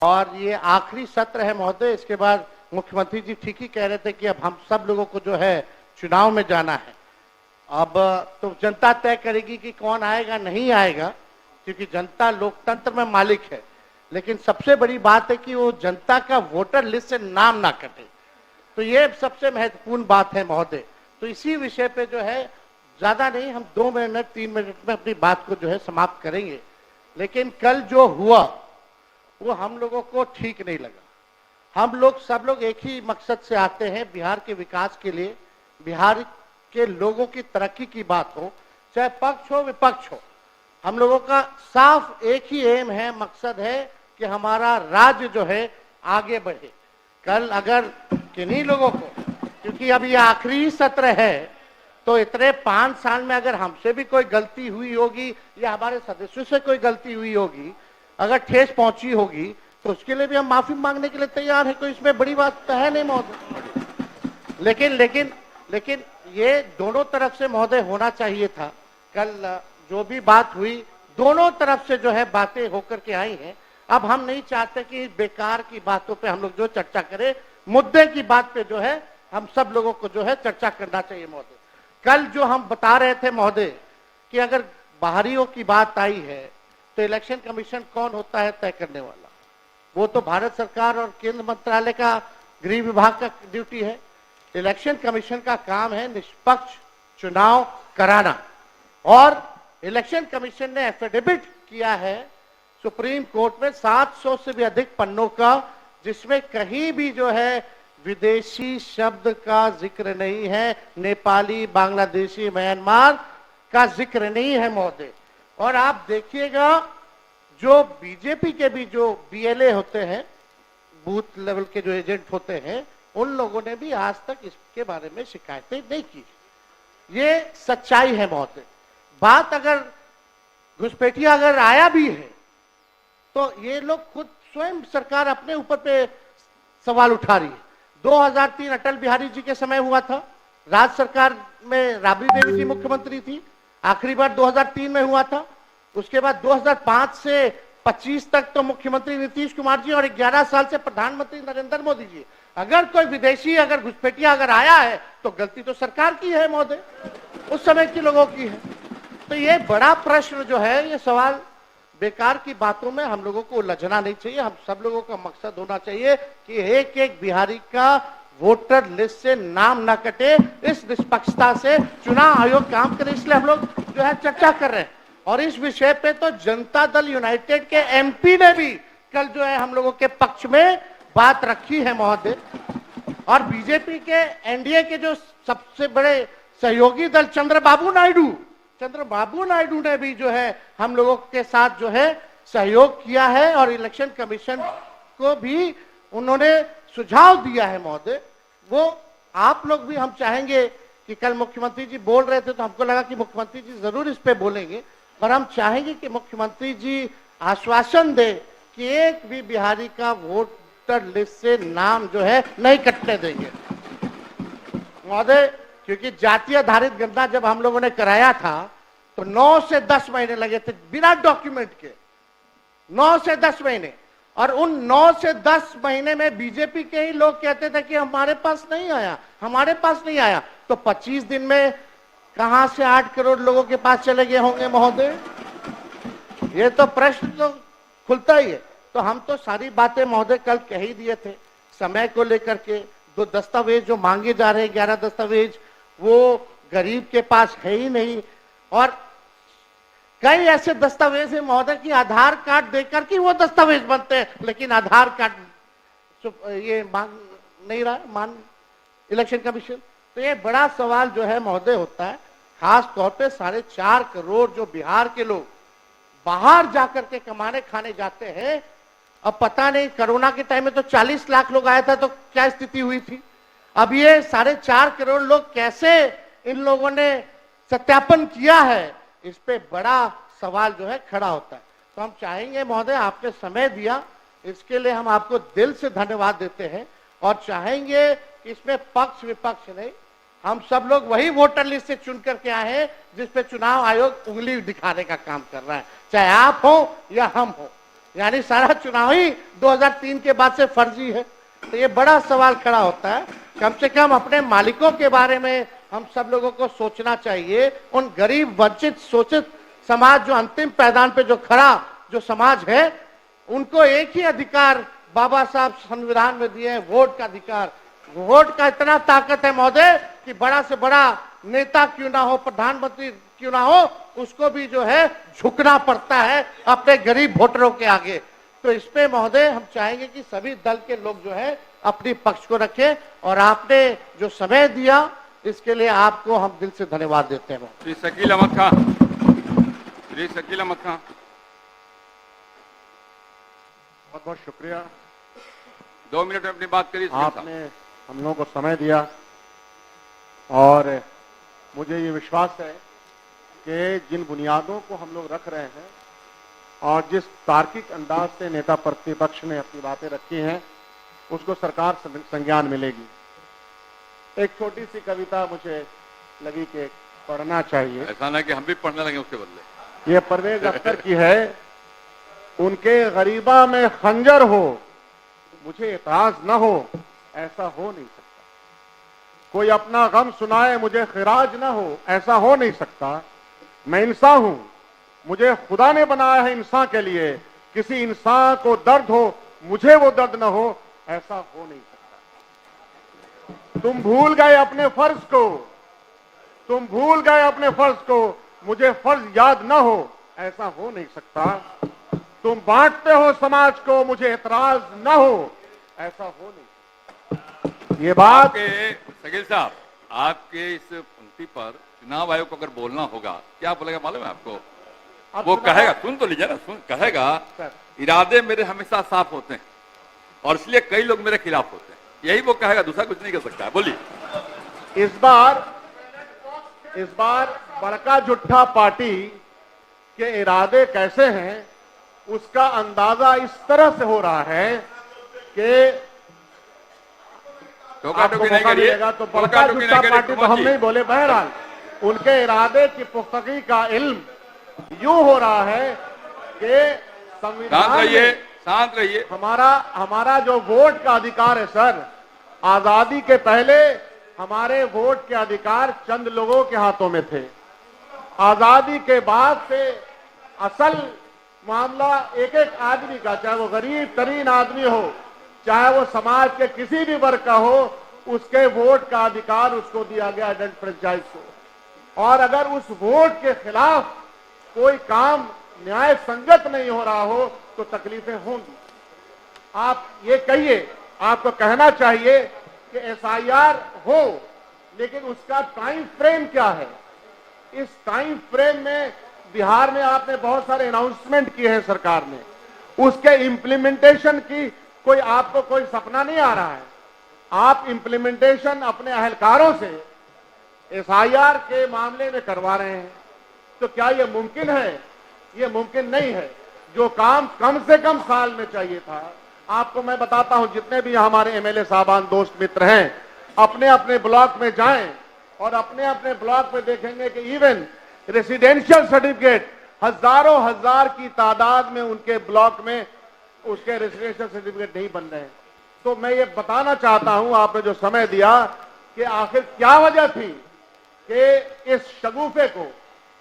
और ये आखिरी सत्र है महोदय। इसके बाद मुख्यमंत्री जी ठीक ही कह रहे थे कि अब हम सब लोगों को जो है चुनाव में जाना है। अब तो जनता तय करेगी कि कौन आएगा नहीं आएगा, क्योंकि जनता लोकतंत्र में मालिक है। लेकिन सबसे बड़ी बात है कि वो जनता का वोटर लिस्ट से नाम ना कटे, तो ये सबसे महत्वपूर्ण बात है महोदय। तो इसी विषय पे जो है ज्यादा नहीं, हम 2 मिनट 3 मिनट में अपनी बात को जो है समाप्त करेंगे। लेकिन कल जो हुआ वो हम लोगों को ठीक नहीं लगा। हम लोग सब लोग एक ही मकसद से आते हैं, बिहार के विकास के लिए, बिहार के लोगों की तरक्की की बात हो, चाहे पक्ष हो विपक्ष हो। हम लोगों का साफ एक ही एम है, मकसद है कि हमारा राज्य जो है आगे बढ़े। कल अगर किन्हीं लोगों को, क्योंकि अब ये आखिरी सत्र है, तो इतने 5 साल में अगर हमसे भी कोई गलती हुई होगी या हमारे सदस्यों से कोई गलती हुई होगी, अगर ठेस पहुंची होगी, तो उसके लिए भी हम माफी मांगने के लिए तैयार हैं। कोई इसमें बड़ी बात तो है नहीं महोदय। लेकिन ये दोनों तरफ से महोदय होना चाहिए था। कल जो भी बात हुई दोनों तरफ से जो है बातें होकर के आई हैं। अब हम नहीं चाहते कि बेकार की बातों पे हम लोग जो चर्चा करें, मुद्दे की बात पे जो है हम सब लोगों को जो है चर्चा करना चाहिए महोदय। कल जो हम बता रहे थे महोदय कि अगर बाहरियों की बात आई है तो इलेक्शन कमीशन कौन होता है तय करने वाला? वो तो भारत सरकार और केंद्र मंत्रालय का गृह विभाग का ड्यूटी है। इलेक्शन कमीशन का काम है निष्पक्ष चुनाव कराना। और इलेक्शन कमीशन ने एफिडेविट किया है सुप्रीम कोर्ट में 700 से भी अधिक पन्नों का, जिसमें कहीं भी जो है विदेशी शब्द का जिक्र नहीं है, नेपाली, बांग्लादेशी, म्यांमार का जिक्र नहीं है महोदय। और आप देखिएगा जो बीजेपी के भी जो बीएलए होते हैं, बूथ लेवल के जो एजेंट होते हैं, उन लोगों ने भी आज तक इसके बारे में शिकायतें नहीं की। ये सच्चाई है महोदय। बात अगर घुसपैठिया अगर आया भी है तो ये लोग खुद स्वयं सरकार अपने ऊपर पे सवाल उठा रही है। 2003 अटल बिहारी जी के समय हुआ था, राज्य सरकार में राबड़ी देवी जी मुख्यमंत्री थी, आखिरी बार 2003 में हुआ था। उसके बाद 2005 से 25 तक तो मुख्यमंत्री नीतीश कुमार जी और 11 साल से प्रधानमंत्री नरेंद्र मोदी जी। अगर कोई विदेशी अगर घुसपैठिया अगर आया है तो गलती तो सरकार की है महोदय, उस समय के लोगों की है। तो ये बड़ा प्रश्न जो है, ये सवाल बेकार की बातों में हम लोगों को उलझना नहीं चाहिए। हम सब लोगों का मकसद होना चाहिए कि एक एक बिहारी का वोटर लिस्ट से नाम ना कटे। इस निष्पक्षता से चुनाव आयोग काम करे, इसलिए हम लोग जो है चर्चा कर रहे हैं। और इस विषय पे तो जनता दल यूनाइटेड के एमपी ने भी कल जो है हम लोगों के पक्ष में बात रखी है महोदय। और बीजेपी के एनडीए के जो सबसे बड़े सहयोगी दल चंद्रबाबू नायडू ने भी जो है हम लोगों के साथ जो है सहयोग किया है और इलेक्शन कमीशन को भी उन्होंने सुझाव दिया है महोदय। वो आप लोग भी, हम चाहेंगे कि कल मुख्यमंत्री जी बोल रहे थे तो हमको लगा कि मुख्यमंत्री जी जरूर इस पे बोलेंगे, पर हम चाहेंगे कि मुख्यमंत्री जी आश्वासन दे कि एक भी बिहारी का वोटर लिस्ट से नाम जो है नहीं कटने देंगे महोदय। क्योंकि जाति आधारित गणना जब हम लोगों ने कराया था तो 9 से 10 महीने लगे थे बिना डॉक्यूमेंट के, 9 से 10 महीने। और उन 9 से 10 महीने में बीजेपी के ही लोग कहते थे कि हमारे पास नहीं आया। तो 25 दिन में कहां से 8 करोड़ लोगों के पास चले गए होंगे महोदय? ये तो प्रश्न तो खुलता ही है। तो हम तो सारी बातें महोदय कल कह ही दिए थे। समय को लेकर के 2 दस्तावेज जो मांगे जा रहे हैं, 11 दस्तावेज, वो गरीब के पास है ही नहीं। और कई ऐसे दस्तावेज है महोदय कि आधार कार्ड देकर के वो दस्तावेज बनते हैं, लेकिन आधार कार्ड ये मांग नहीं रहा मान इलेक्शन कमीशन। तो ये बड़ा सवाल जो है महोदय होता है, खास तौर पे 4.5 करोड़ जो बिहार के लोग बाहर जाकर के कमाने खाने जाते हैं। अब पता नहीं कोरोना के टाइम में तो 40 लाख लोग आया था तो क्या स्थिति हुई थी। अब ये 4.5 करोड़ लोग कैसे इन लोगों ने सत्यापन किया है, इस पे बड़ा सवाल जो है खड़ा होता है। तो हम चाहेंगे महोदय, आपने समय दिया, इसके लिए हम आपको दिल से धन्यवाद देते हैं। और चाहेंगे कि इसमें पक्ष विपक्ष नहीं, हम सब लोग वही वोटर लिस्ट से चुन करके आए हैं जिस पे चुनाव आयोग उंगली दिखाने का काम कर रहा है, चाहे आप हो या हम हो। यानी सारा चुनाव ही 2003 के बाद से फर्जी है। तो ये बड़ा सवाल खड़ा होता है। कम से कम अपने मालिकों के बारे में हम सब लोगों को सोचना चाहिए। उन गरीब वंचित शोषित समाज जो अंतिम पैदान पे जो खड़ा जो समाज है, उनको एक ही अधिकार बाबा साहब संविधान में दिए हैं, वोट का अधिकार। वोट का इतना ताकत है महोदय कि बड़ा से बड़ा नेता क्यों ना हो, प्रधानमंत्री क्यों ना हो, उसको भी जो है झुकना पड़ता है अपने गरीब वोटरों के आगे। तो इस पे महोदय हम चाहेंगे कि सभी दल के लोग जो है अपनी पक्ष को रखें, और आपने जो समय दिया इसके लिए आपको हम दिल से धन्यवाद देते हैं। श्री शकील अहमद खान, श्री शकील अहमद खान, बहुत बहुत शुक्रिया। 2 मिनट में अपनी बात करिए। आपने हम लोगों को समय दिया और मुझे ये विश्वास है कि जिन बुनियादों को हम लोग रख रहे हैं और जिस तार्किक अंदाज से नेता प्रतिपक्ष ने अपनी बातें रखी हैं, उसको सरकार संज्ञान मिलेगी। एक छोटी सी कविता मुझे लगी कि पढ़ना चाहिए। ऐसा ना कि हम भी पढ़ने लगे उसके बदले। ये परवेज अख्तर की है। उनके गरीबा में खंजर हो, मुझे एतराज न हो, ऐसा हो नहीं सकता। कोई अपना गम सुनाए, मुझे खिराज न हो, ऐसा हो नहीं सकता। मैं इंसान हूं, मुझे खुदा ने बनाया है इंसान के लिए। किसी इंसान को दर्द हो, मुझे वो दर्द न हो, ऐसा हो नहीं सकता। तुम भूल गए अपने फर्ज को, तुम भूल गए अपने फर्ज को, मुझे फर्ज याद न हो, ऐसा हो नहीं सकता। तुम बांटते हो समाज को, मुझे एतराज न हो, ऐसा हो नहीं सकता। ये बात शकील साहब, आपके इस पंक्ति पर चुनाव आयोग को अगर बोलना होगा, क्या बोलेगा मालूम है आपको? वो कहेगा, सुन तो लीजिए ना, कहेगा इरादे मेरे हमेशा साफ होते हैं और इसलिए कई लोग मेरे खिलाफ होते हैं। यही वो कहेगा, दूसरा कुछ नहीं कर सकता है। बोलिए। इस बार बड़का जुट्ठा पार्टी के इरादे कैसे हैं उसका अंदाजा इस तरह से हो रहा है कि आपको मौका मिलेगा तो बड़का जुट्ठा पार्टी तो हम नहीं बोले, बहरहाल उनके इरादे की पुख्तगी का इल्म यूं हो रहा है कि संविधान में शांत रहिए। हमारा जो वोट का अधिकार है सर, आजादी के पहले हमारे वोट के अधिकार चंद लोगों के हाथों में थे। आजादी के बाद से असल मामला एक एक आदमी का, चाहे वो गरीब तरीन आदमी हो, चाहे वो समाज के किसी भी वर्ग का हो, उसके वोट का अधिकार उसको दिया गया एडेंट फ्रेंचाइज को। और अगर उस वोट के खिलाफ कोई काम न्याय संगत नहीं हो रहा हो तो तकलीफें होंगी। आप ये कहिए, आपको कहना चाहिए कि एसआईआर हो, लेकिन उसका टाइम फ्रेम क्या है? इस टाइम फ्रेम में बिहार में आपने बहुत सारे अनाउंसमेंट किए हैं सरकार ने, उसके इम्प्लीमेंटेशन की कोई आपको कोई सपना नहीं आ रहा है। आप इम्प्लीमेंटेशन अपने अहलकारों से एसआईआर के मामले में करवा रहे हैं, तो क्या यह मुमकिन है? यह मुमकिन नहीं है। जो काम कम से कम साल में चाहिए था, आपको मैं बताता हूं, जितने भी हमारे एमएलए साहबान दोस्त मित्र हैं, अपने अपने ब्लॉक में जाएं और अपने अपने ब्लॉक में देखेंगे कि इवन रेसिडेंशियल सर्टिफिकेट हजारों हजार की तादाद में उनके ब्लॉक में उसके रेसिडेंशियल सर्टिफिकेट नहीं बन रहे हैं। तो मैं ये बताना चाहता हूं, आपने जो समय दिया, कि आखिर क्या वजह थी कि इस शगुफे को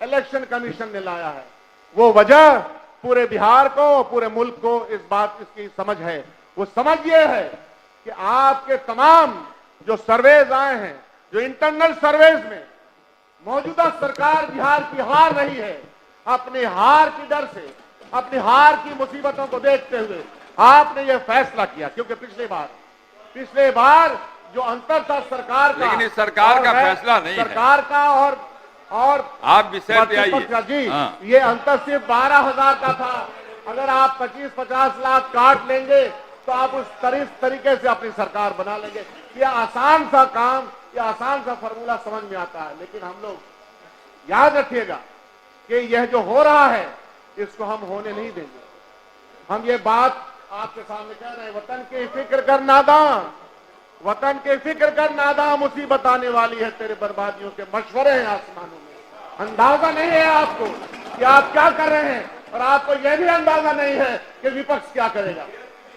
इलेक्शन कमीशन ने लाया है। वो वजह पूरे बिहार को, पूरे मुल्क को इस बात इसकी समझ है। वो समझ ये है कि आपके तमाम जो सर्वेज आए हैं, जो इंटरनल सर्वेज में मौजूदा सरकार बिहार की हार रही है, अपनी हार की डर से, अपनी हार की मुसीबतों को देखते हुए आपने ये फैसला किया। क्योंकि पिछले बार जो अंतर था सरकार का, लेकिन इस सरकार का फैसला नहीं है, सरकार का और आप विषय पे आइए जी। हाँ। ये अंतर सिर्फ 12,000 का था। अगर आप 25-50 लाख काट लेंगे तो आप उस तरीके से अपनी सरकार बना लेंगे। ये आसान सा काम, ये आसान सा फॉर्मूला समझ में आता है, लेकिन हम लोग याद रखिएगा कि यह जो हो रहा है इसको हम होने नहीं देंगे। हम ये बात आपके सामने कह रहे हैं, वतन की फिक्र कर नादां, वतन की फिक्र कर नादां, मुसीबत आने वाली है, तेरे बर्बादियों के मशवरे हैं आसमानों में। अंदाजा नहीं है आपको कि आप क्या कर रहे हैं। और आपको यह भी अंदाजा नहीं है कि विपक्ष क्या करेगा।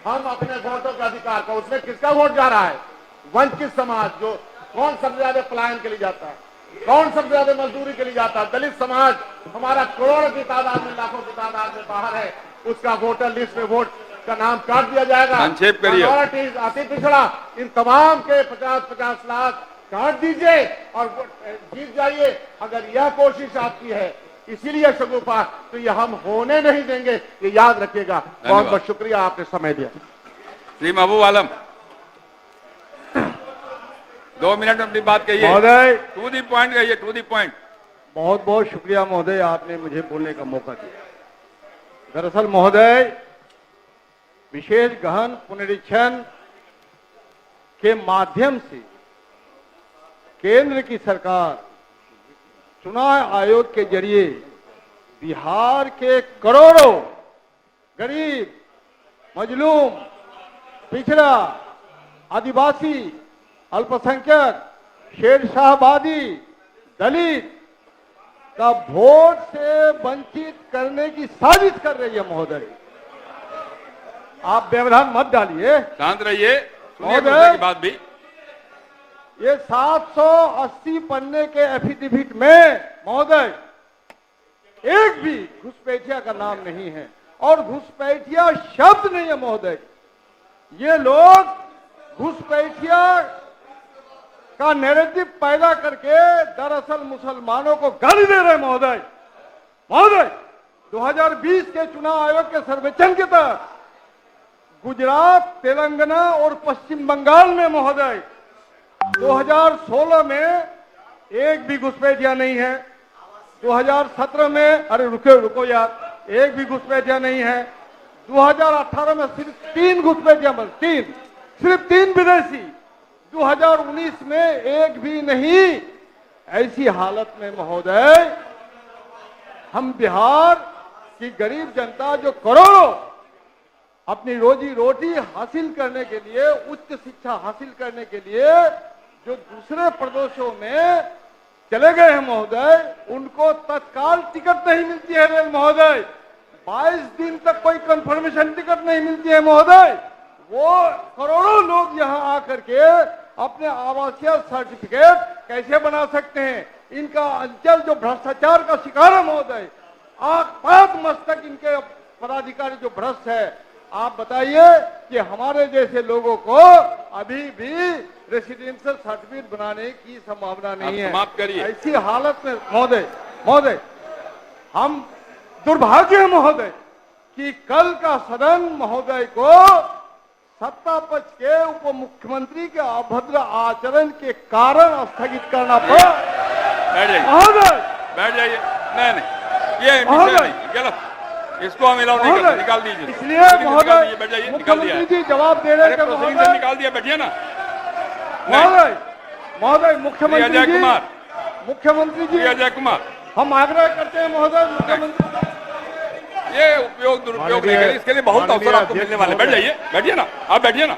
हम अपने वोटों का अधिकार का, उसमें किसका वोट जा रहा है? वंचित समाज, जो कौन सबसे ज्यादा पलायन के लिए जाता है, कौन सबसे ज्यादा मजदूरी के लिए जाता है, दलित समाज हमारा करोड़ों की तादाद में, लाखों की तादाद में बाहर है, उसका वोटर लिस्ट में वोट का नाम काट दिया जाएगा। संक्षेप करिए। माइनॉरिटीज, अति पिछड़ा, इन तमाम के 50-50 लाख काट दीजिए और जीत जाइए। अगर यह कोशिश आपकी है, इसीलिए शगुफा, तो ये हम होने नहीं देंगे, ये याद रखिएगा। बहुत बहुत शुक्रिया, आपने समय दिया। श्री महबूब आलम, 2 मिनट में अपनी बात कहिए। महोदय, टू दी पॉइंट कहिए, टू दी पॉइंट। बहुत बहुत शुक्रिया महोदय, आपने मुझे बोलने का मौका दिया। दरअसल महोदय, विशेष गहन पुनरीक्षण के माध्यम से केंद्र की सरकार चुनाव आयोग के जरिए बिहार के करोड़ों गरीब, मजलूम, पिछड़ा, आदिवासी, अल्पसंख्यक, शेरशाहवादी, दलित का वोट से वंचित करने की साजिश कर रही है महोदय। आप व्यवधान मत डालिए, शांत रहिए, सुनिए महोदय। दूसरे की बात भी। ये 780 पन्ने के एफिडेविट में महोदय एक भी घुसपैठिया का नाम नहीं है और घुसपैठिया शब्द नहीं है महोदय। ये लोग घुसपैठिया का नैरेटिव पैदा करके दरअसल मुसलमानों को गाली दे रहे हैं महोदय। महोदय, 2020 के चुनाव आयोग के सर्वेक्षण के तहत गुजरात, तेलंगाना और पश्चिम बंगाल में महोदय 2016 में एक भी घुसपैठिया नहीं है। 2017 में, अरे रुको यार, एक भी घुसपैठिया नहीं है। 2018 में सिर्फ 3 घुसपैठिया, बस 3, सिर्फ 3 विदेशी। 2019 में एक भी नहीं। ऐसी हालत में महोदय हम बिहार की गरीब जनता, जो करोड़ों अपनी रोजी रोटी हासिल करने के लिए, उच्च शिक्षा हासिल करने के लिए जो दूसरे प्रदेशों में चले गए हैं महोदय, उनको तत्काल टिकट नहीं मिलती है रेल महोदय। 22 दिन तक कोई कंफर्मेशन टिकट नहीं मिलती है महोदय। वो करोड़ों लोग यहाँ आकर के अपने आवासीय सर्टिफिकेट कैसे बना सकते हैं? इनका अंचल जो भ्रष्टाचार का शिकार है महोदय, आपात मस्तक इनके पदाधिकारी जो भ्रष्ट है। आप बताइए कि हमारे जैसे लोगों को अभी भी रेसिडेंशियल सर्टिफिकेट बनाने की संभावना नहीं है। समाप्त करिए। ऐसी हालत में महोदय हम दुर्भाग्य है महोदय कि कल का सदन महोदय को सत्ता पक्ष के उप मुख्यमंत्री के अभद्र आचरण के कारण स्थगित करना पड़ा। बैठ जाइए महोदय, बैठ जाइए। नहीं, ये नहीं, गलत, इसको हम अलाउ नहीं करते, निकाल दीजिए। इसलिए बैठ महोदय जाइए, निकाल दिया मुख्यमंत्री जी जवाब दे रहे थे प्रोसीडिंग से निकाल दिया, बैठिए ना। महोदय मुख्यमंत्री अजय जी, कुमार, मुख्यमंत्री जी, अजय कुमार, हम आग्रह करते हैं महोदय, मुख्यमंत्री ये उपयोग दुरुपयोग नहीं करें, इसके लिए बहुत अवसर आपको मिलने वाले। बैठ जाइए, बैठिए ना, आप बैठिए ना।